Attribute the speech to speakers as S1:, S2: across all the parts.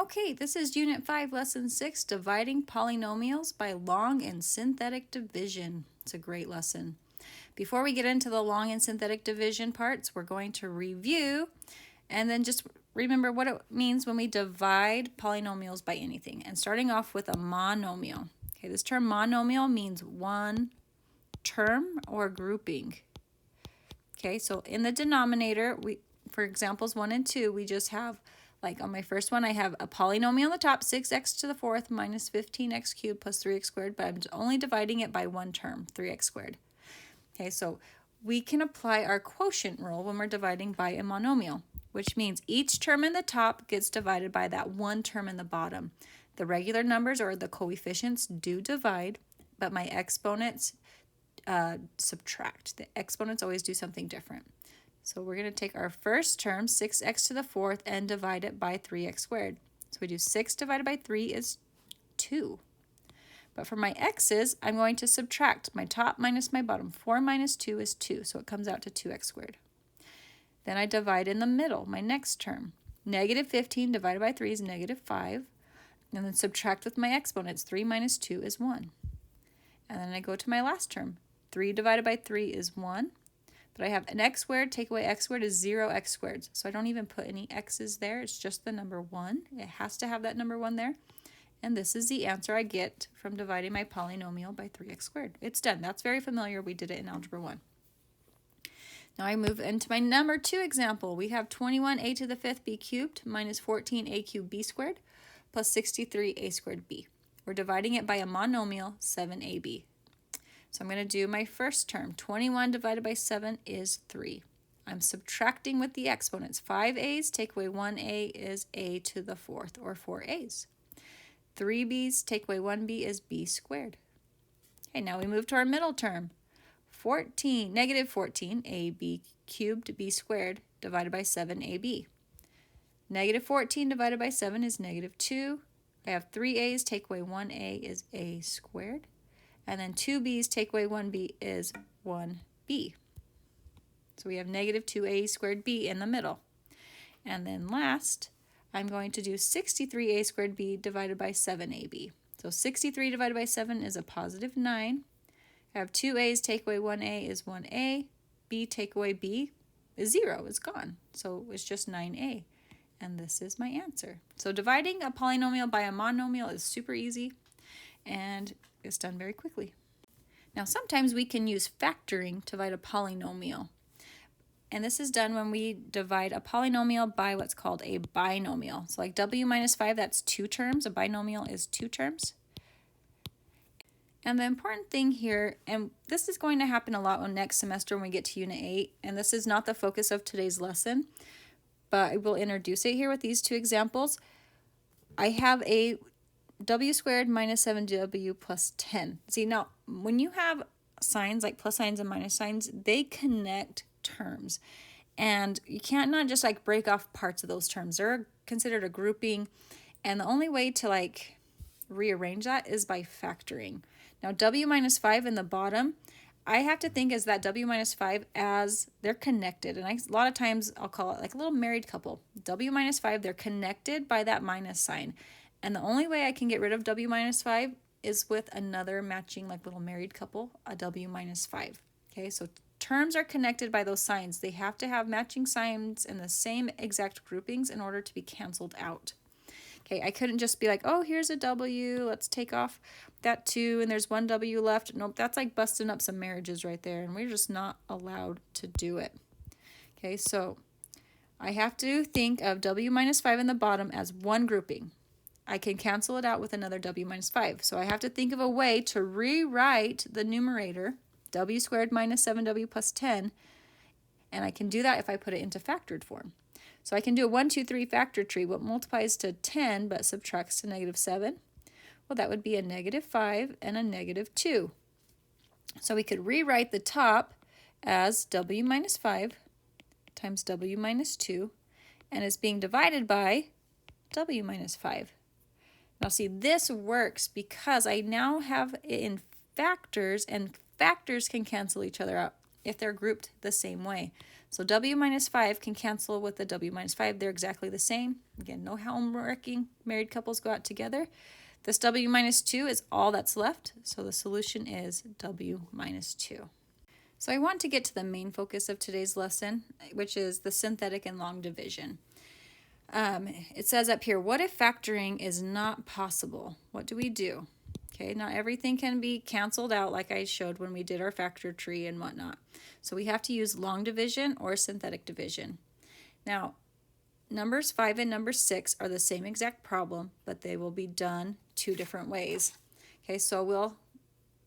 S1: Okay, this is Unit 5, Lesson 6, Dividing Polynomials by Long and Synthetic Division. It's a great lesson. Before we get into the long and synthetic division parts, we're going to review and then just remember what it means when we divide polynomials by anything. And starting off with a monomial. Okay, this term monomial means one term or grouping. Okay, so in the denominator, for examples 1 and 2, we just have, like on my first one, I have a polynomial on the top, 6x to the fourth minus 15x cubed plus 3x squared, but I'm only dividing it by one term, 3x squared. Okay, so we can apply our quotient rule when we're dividing by a monomial, which means each term in the top gets divided by that one term in the bottom. The regular numbers or the coefficients do divide, but my exponents subtract. The exponents always do something different. So we're going to take our first term, 6x to the fourth, and divide it by 3x squared. So we do 6 divided by 3 is 2. But for my x's, I'm going to subtract my top minus my bottom. 4 minus 2 is 2, so it comes out to 2x squared. Then I divide in the middle, my next term. Negative 15 divided by 3 is negative 5. And then subtract with my exponents. 3 minus 2 is 1. And then I go to my last term. 3 divided by 3 is 1. But I have an x squared, take away x squared is 0x squared. So I don't even put any x's there. It's just the number 1. It has to have that number 1 there. And this is the answer I get from dividing my polynomial by 3x squared. It's done. That's very familiar. We did it in Algebra 1. Now I move into my number 2 example. We have 21a to the 5th b cubed minus 14a cubed b squared plus 63a squared b. We're dividing it by a monomial, 7ab. So I'm going to do my first term. 21 divided by 7 is 3. I'm subtracting with the exponents. 5a's take away 1a is a to the fourth, or 4a's. 3b's take away 1b is b squared. Okay, now we move to our middle term. Negative 14ab cubed b squared divided by 7ab. Negative 14 divided by 7 is negative 2. I have 3a's take away 1a is a squared. And then 2b's take away 1b is 1b. So we have negative 2a squared b in the middle. And then last, I'm going to do 63a squared b divided by 7ab. So 63 divided by 7 is a positive 9. I have 2a's take away 1a is 1a. B take away b is 0. It's gone. So it's just 9a. And this is my answer. So dividing a polynomial by a monomial is super easy. And it's done very quickly. Now sometimes we can use factoring to divide a polynomial. And this is done when we divide a polynomial by what's called a binomial. So like w minus 5, that's 2 terms. A binomial is 2 terms. And the important thing here, and this is going to happen a lot on next semester when we get to Unit 8, and this is not the focus of today's lesson, but I will introduce it here with these 2 examples. I have a w squared minus 7w plus 10. See, now, when you have signs like plus signs and minus signs, they connect terms. And you can't not just like break off parts of those terms. They're considered a grouping. And the only way to like rearrange that is by factoring. Now, w minus 5 in the bottom, I have to think as that w minus 5 as they're connected. And a lot of times I'll call it like a little married couple. W minus 5, they're connected by that minus sign. And the only way I can get rid of w minus 5 is with another matching like little married couple, a w minus 5. Okay, so terms are connected by those signs. They have to have matching signs in the same exact groupings in order to be canceled out. Okay, I couldn't just be like, oh, here's a w, let's take off that 2, and there's 1 w left. Nope, that's like busting up some marriages right there, and we're just not allowed to do it. Okay, so I have to think of w minus 5 in the bottom as one grouping. I can cancel it out with another w minus 5. So I have to think of a way to rewrite the numerator, w squared minus 7w plus 10, and I can do that if I put it into factored form. So I can do a 1, 2, 3 factor tree. What multiplies to 10 but subtracts to negative 7? Well, that would be a negative 5 and a negative 2. So we could rewrite the top as w minus 5 times w minus 2, and it's being divided by w minus 5. Now see, this works because I now have it in factors, and factors can cancel each other out if they're grouped the same way. So w minus 5 can cancel with the w minus 5. They're exactly the same. Again, no homeworking. Married couples go out together. This w minus 2 is all that's left. So the solution is w minus 2. So I want to get to the main focus of today's lesson, which is the synthetic and long division. It says up here, what if factoring is not possible? What do we do? Okay, not everything can be canceled out like I showed when we did our factor tree and whatnot. So we have to use long division or synthetic division. Now, numbers 5 and number 6 are the same exact problem, but they will be done 2 different ways. Okay, so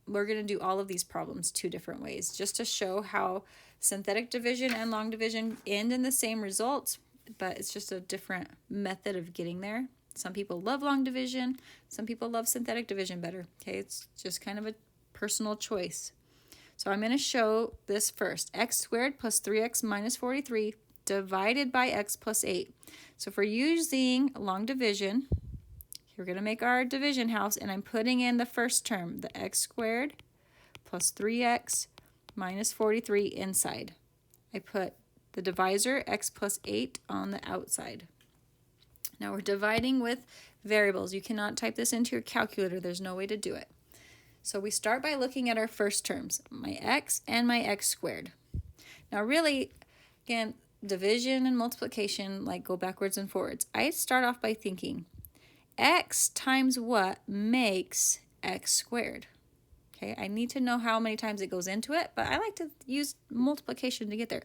S1: we're going to do all of these problems 2 different ways just to show how synthetic division and long division end in the same results, but it's just a different method of getting there. Some people love long division. Some people love synthetic division better. Okay, it's just kind of a personal choice. So I'm going to show this first. X squared plus 3x minus 43 divided by x plus 8. So if we're using long division, we're going to make our division house, and I'm putting in the first term, the x squared plus 3x minus 43 inside. I put the divisor, x plus 8, on the outside. Now we're dividing with variables. You cannot type this into your calculator. There's no way to do it. So we start by looking at our first terms, my x and my x squared. Now really, again, division and multiplication like go backwards and forwards. I start off by thinking x times what makes x squared. Okay, I need to know how many times it goes into it, but I like to use multiplication to get there.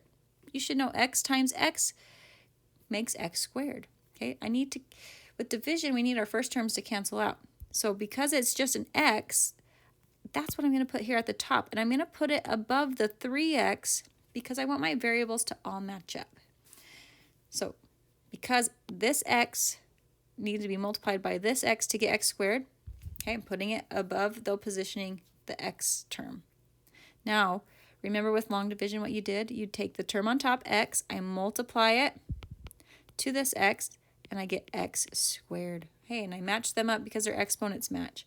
S1: You should know x times x makes x squared. Okay, with division, we need our first terms to cancel out. So because it's just an x, that's what I'm going to put here at the top. And I'm going to put it above the 3x because I want my variables to all match up. So because this x needs to be multiplied by this x to get x squared, okay, I'm putting it above, though positioning the x term. Now, remember with long division what you did? You take the term on top, x, I multiply it to this x, and I get x squared. Hey, and I match them up because their exponents match.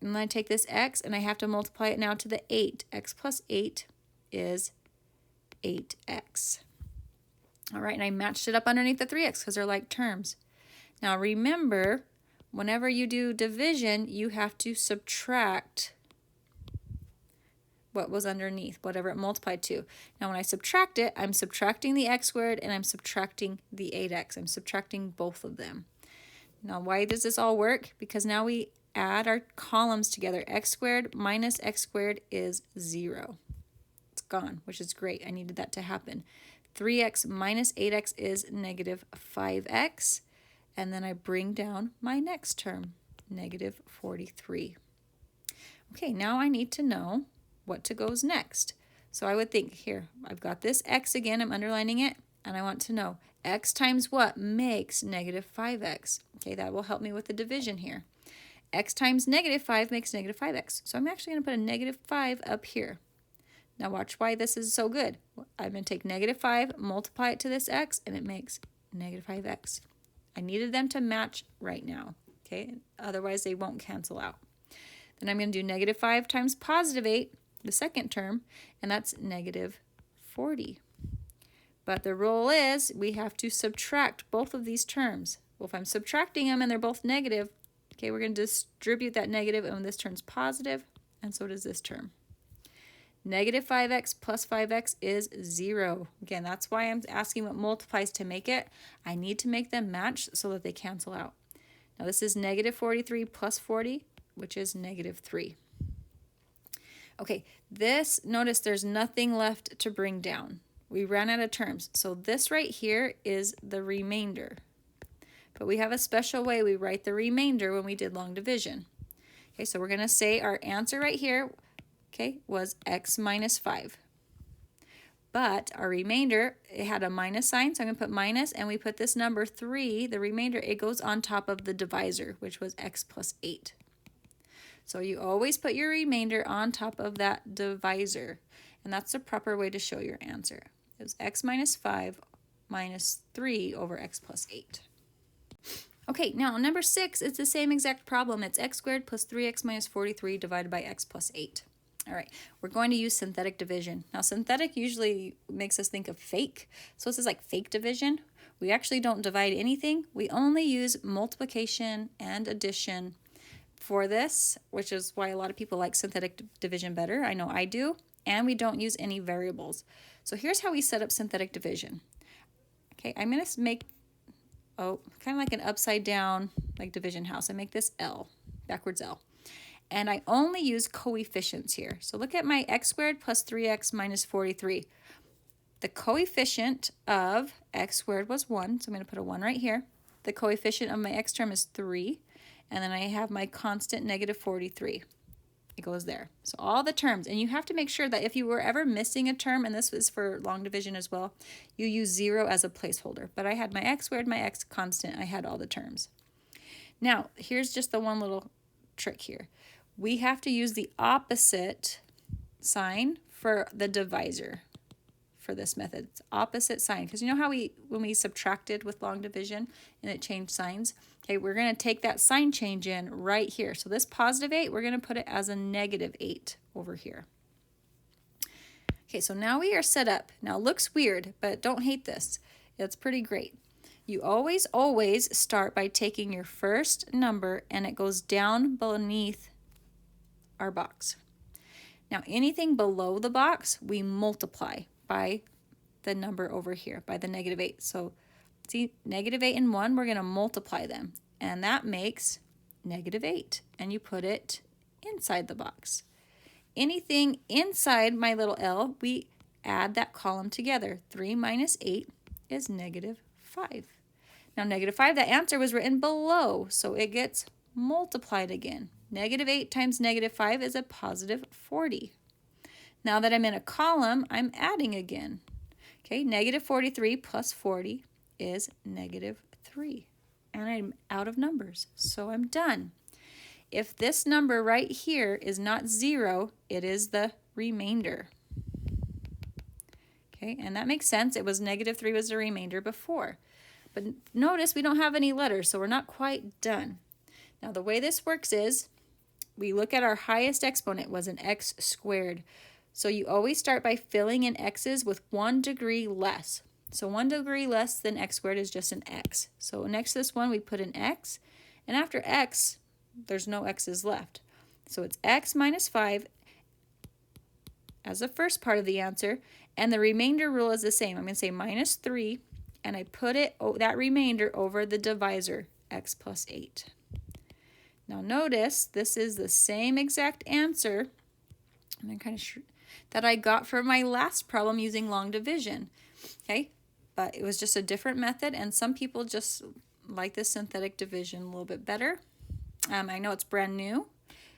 S1: And then I take this x, and I have to multiply it now to the 8. X plus 8 is 8x. All right, and I matched it up underneath the 3x because they're like terms. Now remember, whenever you do division, you have to subtract what was underneath, whatever it multiplied to. Now when I subtract it, I'm subtracting the x squared and I'm subtracting the 8x. I'm subtracting both of them. Now why does this all work? Because now we add our columns together. X squared minus x squared is 0. It's gone, which is great. I needed that to happen. 3x minus 8x is negative 5x. And then I bring down my next term, negative 43. Okay, now I need to know what to goes next. So I would think, here, I've got this x again, I'm underlining it, and I want to know x times what makes negative 5x. Okay, that will help me with the division here. X times negative 5 makes negative 5x. So I'm actually going to put a negative 5 up here. Now watch why this is so good. I'm going to take negative 5, multiply it to this x, and it makes negative 5x. I needed them to match right now, okay? Otherwise, they won't cancel out. Then I'm going to do negative 5 times positive 8, the second term, and that's negative 40. But the rule is we have to subtract both of these terms. Well, if I'm subtracting them and they're both negative, okay, we're going to distribute that negative, and this turns positive, and so does this term. Negative 5x plus 5x is 0. Again, that's why I'm asking what multiplies to make it. I need to make them match so that they cancel out. Now this is negative 43 plus 40, which is negative 3. Okay, notice there's nothing left to bring down. We ran out of terms. So this right here is the remainder. But we have a special way we write the remainder when we did long division. Okay, so we're going to say our answer right here, okay, was x minus 5. But our remainder, it had a minus sign, so I'm going to put minus, and we put this number 3, the remainder, it goes on top of the divisor, which was x plus 8. So you always put your remainder on top of that divisor, and that's the proper way to show your answer. It was x minus 5 minus 3 over x plus 8. Okay, now number 6, it's the same exact problem. It's x squared plus 3x minus 43 divided by x plus 8. All right, we're going to use synthetic division. Now, synthetic usually makes us think of fake. So this is like fake division. We actually don't divide anything. We only use multiplication and addition for this, which is why a lot of people like synthetic division better. I know I do. And we don't use any variables. So here's how we set up synthetic division. Okay, I'm going to make, kind of like an upside down, like division house. I make this L, backwards L. And I only use coefficients here. So look at my x squared plus 3x minus 43. The coefficient of x squared was 1, so I'm going to put a 1 right here. The coefficient of my x term is 3, and then I have my constant negative 43. It goes there. So all the terms, and you have to make sure that if you were ever missing a term, and this is for long division as well, you use 0 as a placeholder. But I had my x squared, my x constant, I had all the terms. Now, here's just the one little trick here. We have to use the opposite sign for the divisor for this method. It's opposite sign, because you know how when we subtracted with long division and it changed signs? Okay, we're going to take that sign change in right here. So this positive 8, we're going to put it as a negative 8 over here. Okay, so now we are set up. Now it looks weird, but don't hate this. It's pretty great. You always start by taking your first number and it goes down beneath our box. Now anything below the box, we multiply by the number over here, by the negative 8. So see, negative 8 and 1, we're going to multiply them. And that makes negative 8. And you put it inside the box. Anything inside my little L, we add that column together. 3 minus 8 is negative 5. Now negative 5, that answer was written below, so it gets multiplied again. Negative 8 times negative 5 is a positive 40. Now that I'm in a column, I'm adding again. Okay, negative 43 plus 40 is negative 3. And I'm out of numbers, so I'm done. If this number right here is not 0, it is the remainder. Okay, and that makes sense. It was negative 3 was the remainder before. But notice we don't have any letters, so we're not quite done. Now the way this works is we look at our highest exponent was an x squared. So you always start by filling in x's with 1 degree less. So 1 degree less than x squared is just an x. So next to this one, we put an x. And after x, there's no x's left. So it's x minus 5 as the first part of the answer. And the remainder rule is the same. I'm going to say minus 3. And I put that remainder over the divisor, x plus 8. Now notice this is the same exact answer that I got for my last problem using long division. Okay, but it was just a different method, and some people just like this synthetic division a little bit better. I know it's brand new,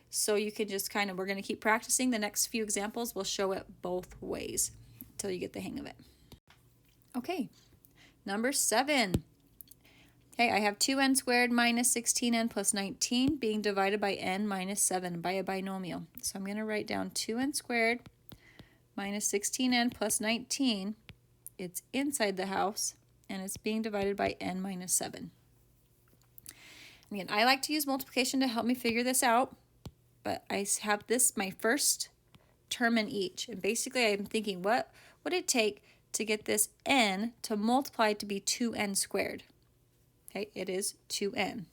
S1: so you can just we're going to keep practicing. The next few examples will show it both ways until you get the hang of it. Okay, number 7. Okay, I have 2n squared minus 16n plus 19 being divided by n minus 7 by a binomial. So I'm going to write down 2n squared minus 16n plus 19. It's inside the house, and it's being divided by n minus 7. Again, I like to use multiplication to help me figure this out, but I have this, my first term in each. And basically, I'm thinking, what would it take to get this n to multiply to be 2n squared? Okay, it is 2n.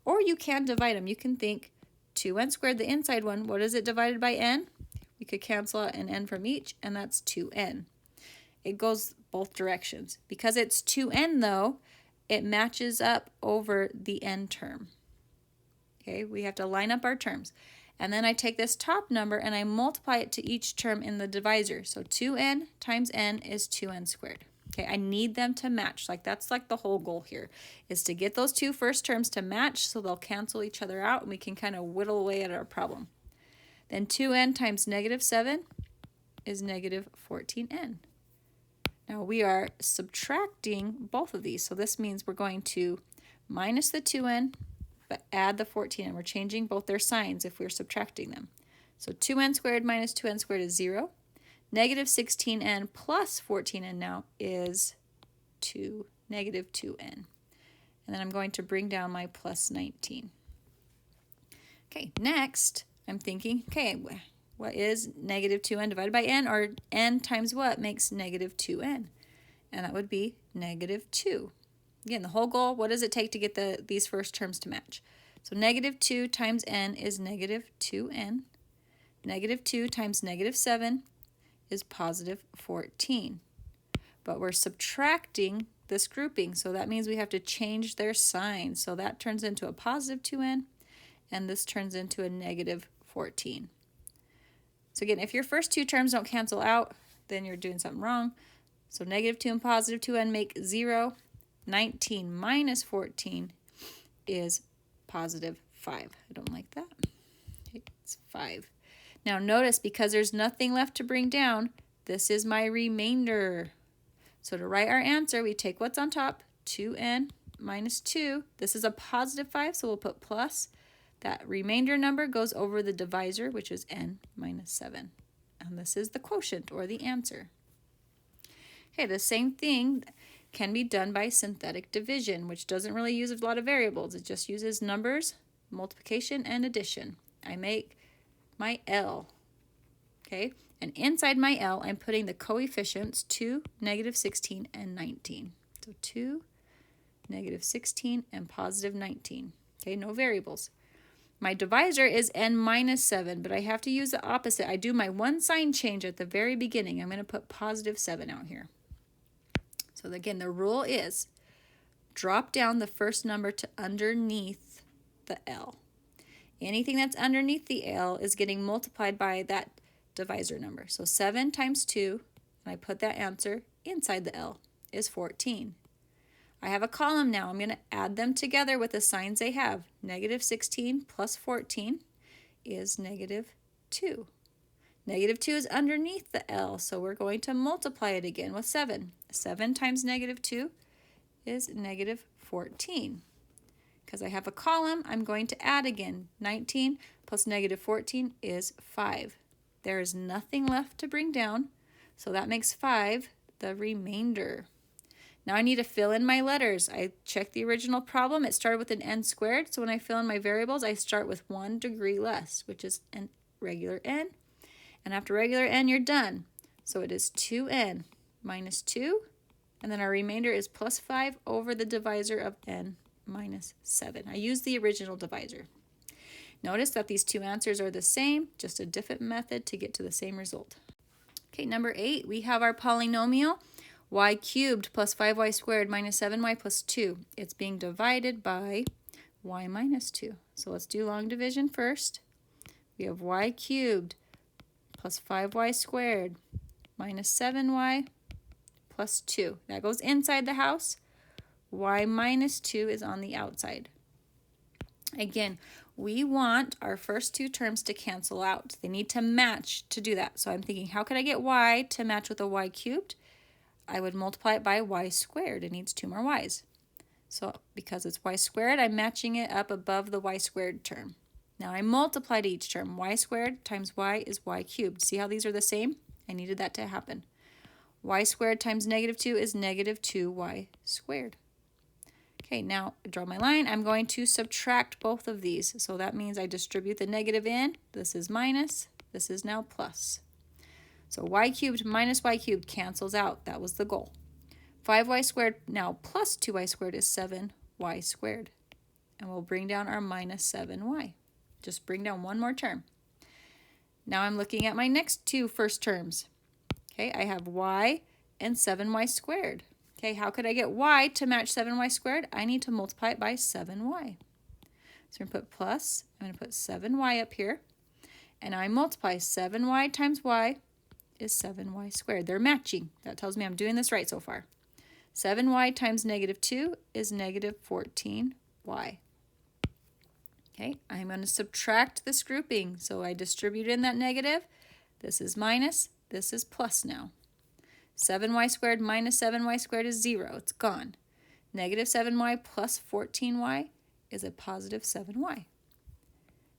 S1: Or you can divide them. You can think 2n squared, the inside one, what is it divided by n? We could cancel out an n from each, and that's 2n. It goes both directions. Because it's 2n, though, it matches up over the n term. Okay, we have to line up our terms. And then I take this top number and I multiply it to each term in the divisor. So 2n times n is 2n squared. Okay, I need them to match. That's the whole goal here, is to get those two first terms to match so they'll cancel each other out and we can kind of whittle away at our problem. Then 2n times negative 7 is negative 14n. Now we are subtracting both of these. So this means we're going to minus the 2n, but add the 14n. We're changing both their signs if we're subtracting them. So 2n squared minus 2n squared is 0. Negative 16n plus 14n now is negative 2n. And then I'm going to bring down my plus 19. Okay, next I'm thinking, okay, what is negative 2n divided by n, or n times what makes negative 2n? And that would be negative 2. Again, the whole goal, what does it take to get these first terms to match? So negative 2 times n is negative 2n. Negative 2 times negative 7 is positive 14. But we're subtracting this grouping, so that means we have to change their sign. So that turns into a positive 2n, and this turns into a negative 14. So again, if your first two terms don't cancel out, then you're doing something wrong. So negative 2 and positive 2n make 0. 19 minus 14 is positive 5. I don't like that. It's 5. Now notice, because there's nothing left to bring down, this is my remainder. So to write our answer, we take what's on top, 2n minus 2. This is a positive 5, so we'll put plus. That remainder number goes over the divisor, which is n minus 7. And this is the quotient, or the answer. Okay, the same thing can be done by synthetic division, which doesn't really use a lot of variables. It just uses numbers, multiplication, and addition. I make my L, okay? And inside my L, I'm putting the coefficients 2, negative 16, and 19. So 2, negative 16, and positive 19. Okay, no variables. My divisor is n minus 7, but I have to use the opposite. I do my one sign change at the very beginning. I'm going to put positive 7 out here. So again, the rule is drop down the first number to underneath the L. Anything that's underneath the L is getting multiplied by that divisor number. So 7 times 2, and I put that answer inside the L, is 14. I have a column now. I'm going to add them together with the signs they have. Negative 16 plus 14 is negative 2. Negative 2 is underneath the L, so we're going to multiply it again with 7. 7 times negative 2 is negative 14. Because I have a column, I'm going to add again. 19 plus negative 14 is 5. There is nothing left to bring down, so that makes 5 the remainder. Now I need to fill in my letters. I checked the original problem. It started with an n squared, so when I fill in my variables, I start with 1 degree less, which is a regular n. And after regular n, you're done. So it is 2n minus 2, and then our remainder is plus 5 over the divisor of n minus 7. I used the original divisor. Notice that these two answers are the same, just a different method to get to the same result. Okay, number 8, we have our polynomial y cubed plus 5y squared minus 7y plus 2. It's being divided by y minus 2. So let's do long division first. We have y cubed plus 5y squared minus 7y plus 2. That goes inside the house. Y minus 2 is on the outside. Again, we want our first two terms to cancel out. They need to match to do that. So I'm thinking, how could I get y to match with a y cubed? I would multiply it by y squared. It needs 2 more y's. So because it's y squared, I'm matching it up above the y squared term. Now I multiplied each term. Y squared times y is y cubed. See how these are the same? I needed that to happen. Y squared times negative 2 is negative 2y squared. Okay, now I draw my line. I'm going to subtract both of these. So that means I distribute the negative in. This is minus. This is now plus. So y cubed minus y cubed cancels out. That was the goal. 5y squared now plus 2y squared is 7y squared. And we'll bring down our minus 7y. Just bring down one more term. Now I'm looking at my next two first terms. Okay, I have y and 7y squared. Okay, how could I get y to match 7y squared? I need to multiply it by 7y. So I'm going to put plus, I'm going to put 7y up here. And I multiply 7y times y is 7y squared. They're matching. That tells me I'm doing this right so far. 7y times negative 2 is negative 14y. Okay, I'm going to subtract this grouping. So I distribute in that negative. This is minus. This is plus now. 7y squared minus 7y squared is 0. It's gone. Negative 7y plus 14y is a positive 7y.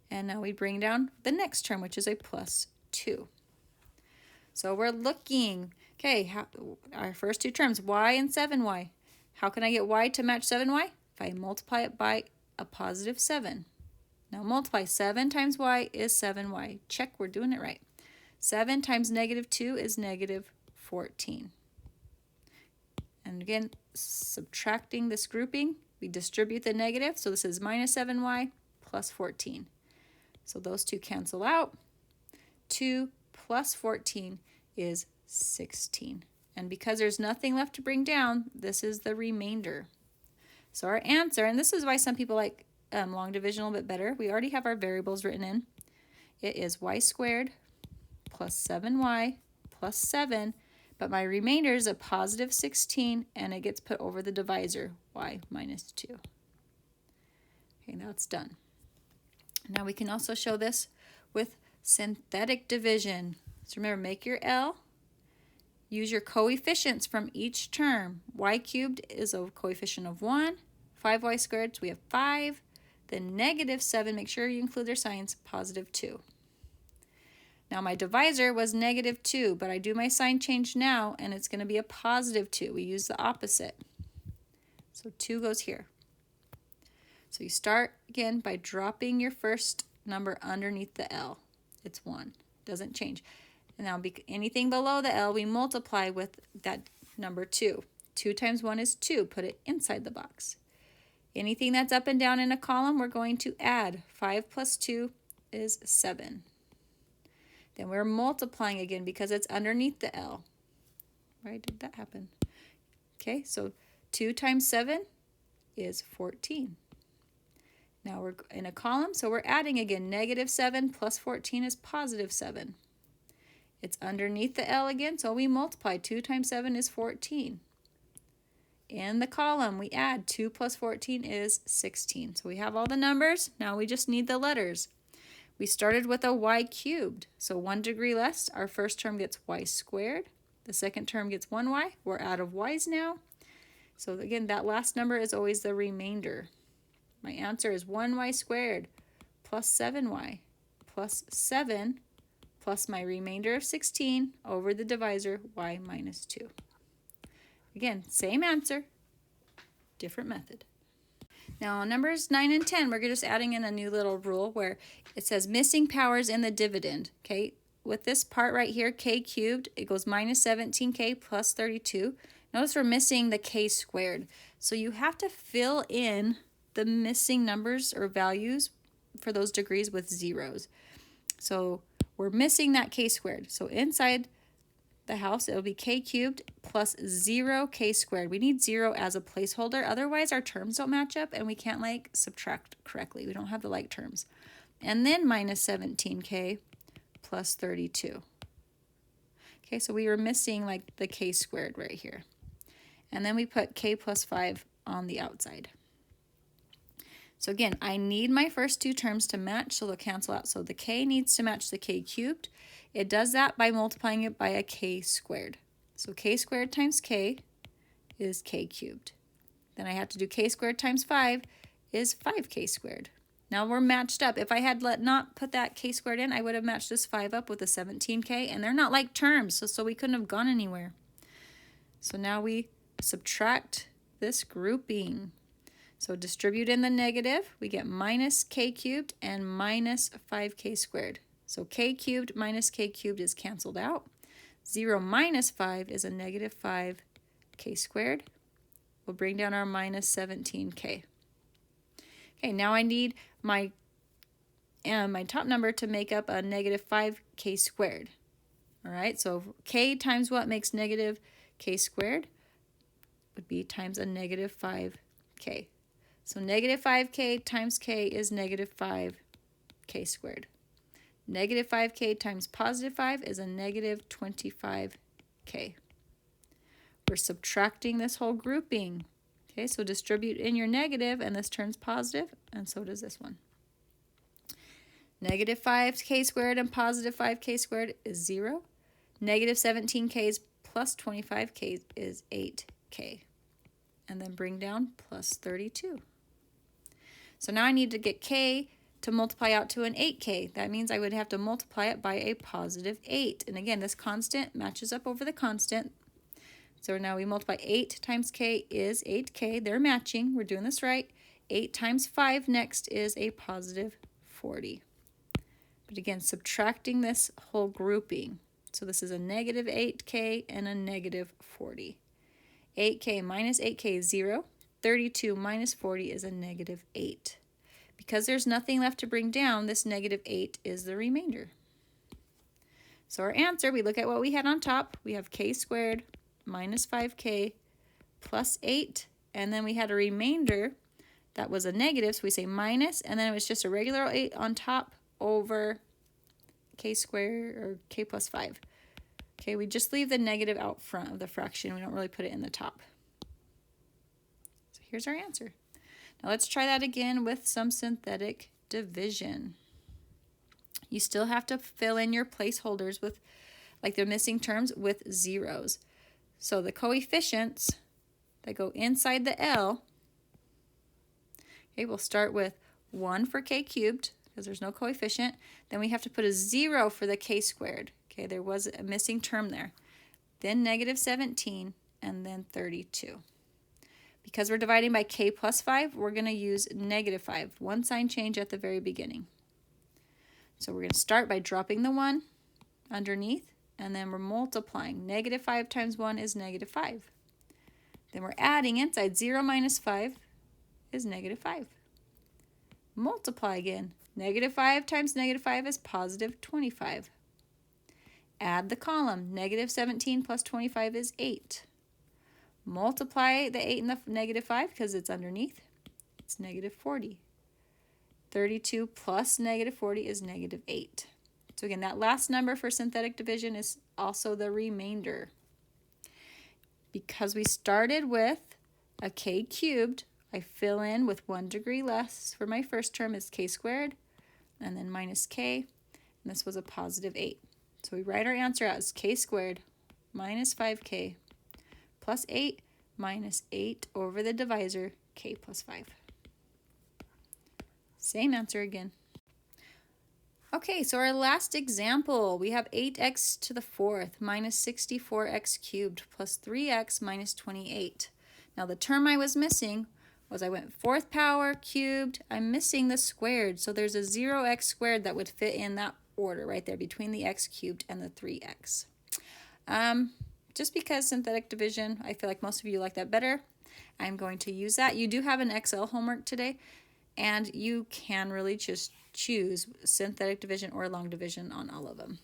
S1: And now we bring down the next term, which is a plus 2. So we're looking, okay, our first two terms, y and 7y. How can I get y to match 7y? If I multiply it by a positive 7. Now multiply 7 times y is 7y. Check, we're doing it right. 7 times negative 2 is negative 14. And again, subtracting this grouping, we distribute the negative. So this is minus 7y plus 14. So those two cancel out. 2 plus 14 is 16. And because there's nothing left to bring down, this is the remainder. So our answer, and this is why some people like long division a little bit better. We already have our variables written in. It is y squared plus 7y plus 7, but my remainder is a positive 16, and it gets put over the divisor, y minus 2. Okay, now it's done. Now we can also show this with synthetic division. So remember, make your L. Use your coefficients from each term. Y cubed is a coefficient of 1. 5y squared, so we have 5. Then negative 7, make sure you include their signs, positive 2. Now my divisor was negative 2, but I do my sign change now, and it's going to be a positive 2. We use the opposite. So 2 goes here. So you start again by dropping your first number underneath the L. It's 1. Doesn't change. And now anything below the L, we multiply with that number 2. 2 times 1 is 2. Put it inside the box. Anything that's up and down in a column, we're going to add. 5 plus 2 is 7. Then we're multiplying again because it's underneath the L. Why did that happen? Okay, so 2 times 7 is 14. Now we're in a column, so we're adding again. Negative 7 plus 14 is positive 7. It's underneath the L again, so we multiply. 2 times 7 is 14. In the column, we add. 2 plus 14 is 16. So we have all the numbers. Now we just need the letters. We started with a y cubed. So 1 degree less, our first term gets y squared. The second term gets 1y. We're out of y's now. So again, that last number is always the remainder. My answer is 1y squared plus 7y plus 7 plus my remainder of 16 over the divisor, y minus 2. Again, same answer, different method. Now on numbers 9 and 10, we're just adding in a new little rule where it says missing powers in the dividend. Okay, with this part right here, k cubed, it goes minus 17k plus 32. Notice we're missing the k squared. So you have to fill in the missing numbers or values for those degrees with zeros. So we're missing that k squared. So inside the house, it'll be k cubed plus 0k squared. We need 0 as a placeholder. Otherwise, our terms don't match up and we can't like subtract correctly. We don't have the like terms. And then minus 17k plus 32. Okay, so we were missing like the k squared right here. And then we put k plus 5 on the outside. So again, I need my first two terms to match, so they'll cancel out. So the k needs to match the k cubed. It does that by multiplying it by a k squared. So k squared times k is k cubed. Then I have to do k squared times 5 is 5k squared. Now we're matched up. If I had not put that k squared in, I would have matched this 5 up with a 17k, and they're not like terms, so we couldn't have gone anywhere. So now we subtract this grouping. So distribute in the negative, we get minus k cubed and minus 5k squared. So k cubed minus k cubed is canceled out. 0 minus 5 is a negative 5k squared. We'll bring down our minus 17k. Okay, now I need my top number to make up a negative 5k squared. All right, so k times what makes negative k squared would be times a negative 5k. So negative 5k times k is negative 5k squared. Negative 5k times positive 5 is a negative 25k. We're subtracting this whole grouping. Okay, so distribute in your negative, and this turns positive, and so does this one. Negative 5k squared and positive 5k squared is 0. Negative 17k plus 25k is 8k. And then bring down plus 32. So now I need to get k to multiply out to an 8k. That means I would have to multiply it by a positive 8. And again, this constant matches up over the constant. So now we multiply 8 times k is 8k. They're matching. We're doing this right. 8 times 5 next is a positive 40. But But again, subtracting this whole grouping. So this is a negative 8k and a negative 40. 8k minus 8k is 0. 32 minus 40 is a negative 8. Because there's nothing left to bring down, this negative 8 is the remainder. So our answer, we look at what we had on top. We have k squared minus 5k plus 8. And then we had a remainder that was a negative, so we say minus, and then it was just a regular 8 on top over k squared, or k plus 5. Okay, we just leave the negative out front of the fraction. We don't really put it in the top. So here's our answer. Now let's try that again with some synthetic division. You still have to fill in your placeholders with, like the missing terms, with zeros. So the coefficients that go inside the L, okay, we'll start with 1 for k cubed, because there's no coefficient. Then we have to put a 0 for the k squared. Okay, there was a missing term there. Then negative 17, and then 32. Because we're dividing by k plus 5, we're going to use negative 5, one sign change at the very beginning. So we're going to start by dropping the 1 underneath, and then we're multiplying. Negative 5 times 1 is negative 5. Then we're adding inside. 0 minus 5 is negative 5. Multiply again. Negative 5 times negative 5 is positive 25. Add the column. Negative 17 plus 25 is 8. Multiply the 8 and the negative 5 because it's underneath. It's negative 40. 32 plus negative 40 is negative 8. So again, that last number for synthetic division is also the remainder. Because we started with a k cubed, I fill in with 1 degree less for my first term is k squared, and then minus k, and this was a positive 8. So we write our answer out as k squared minus 5k plus 8 minus 8 over the divisor, k plus 5. Same answer again. Okay, so our last example, we have 8x to the 4th minus 64x cubed plus 3x minus 28. Now the term I was missing was I went 4th power cubed. I'm missing the squared, so there's a 0x squared that would fit in that order right there between the x cubed and the 3x. Just because synthetic division, I feel like most of you like that better, I'm going to use that. You do have an Excel homework today, and you can really just choose synthetic division or long division on all of them.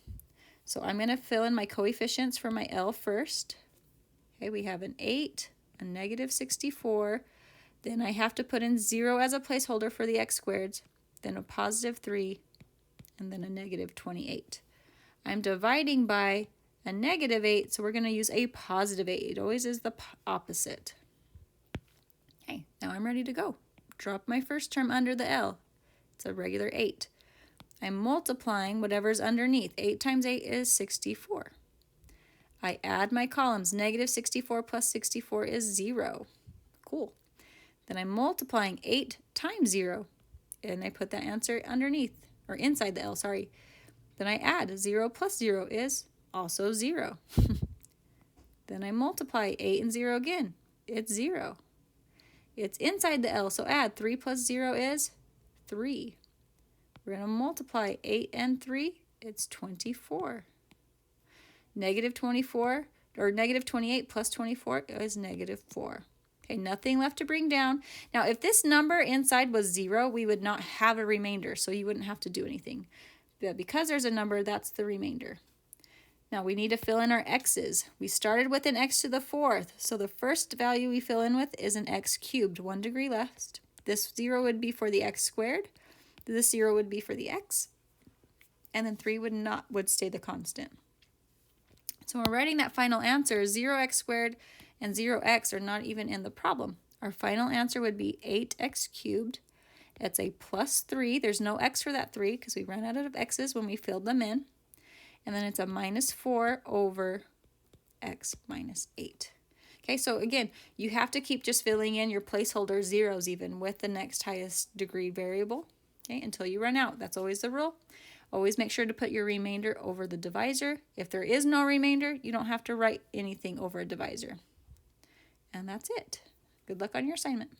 S1: So I'm going to fill in my coefficients for my L first. Okay, we have an 8, a negative 64, then I have to put in 0 as a placeholder for the x squareds, then a positive 3, and then a negative 28. I'm dividing by a negative 8, so we're going to use a positive 8. It always is the opposite. Okay, now I'm ready to go. Drop my first term under the L. It's a regular 8. I'm multiplying whatever's underneath. 8 times 8 is 64. I add my columns. Negative 64 plus 64 is 0. Cool. Then I'm multiplying 8 times 0, and I put that answer underneath, or inside the L, sorry. Then I add 0 plus 0 is also 0. Then I multiply 8 and 0 again. It's 0. It's inside the L, so add 3 plus 0 is 3. We're going to multiply 8 and 3. It's 24. Negative 24, or negative 28 plus 24 is negative 4. Okay, nothing left to bring down. Now, if this number inside was 0, we would not have a remainder, so you wouldn't have to do anything. But because there's a number, that's the remainder. Now, we need to fill in our x's. We started with an x to the 4th, so the first value we fill in with is an x cubed, 1 degree left. This 0 would be for the x squared. This 0 would be for the x. And then 3 would stay the constant. So we're writing that final answer, 0x squared and 0x are not even in the problem. Our final answer would be 8x cubed. It's a plus 3. There's no x for that 3 because we ran out of x's when we filled them in. And then it's a minus 4 over x minus 8. Okay, so again, you have to keep just filling in your placeholder zeros even with the next highest degree variable, okay, until you run out. That's always the rule. Always make sure to put your remainder over the divisor. If there is no remainder, you don't have to write anything over a divisor. And that's it. Good luck on your assignment.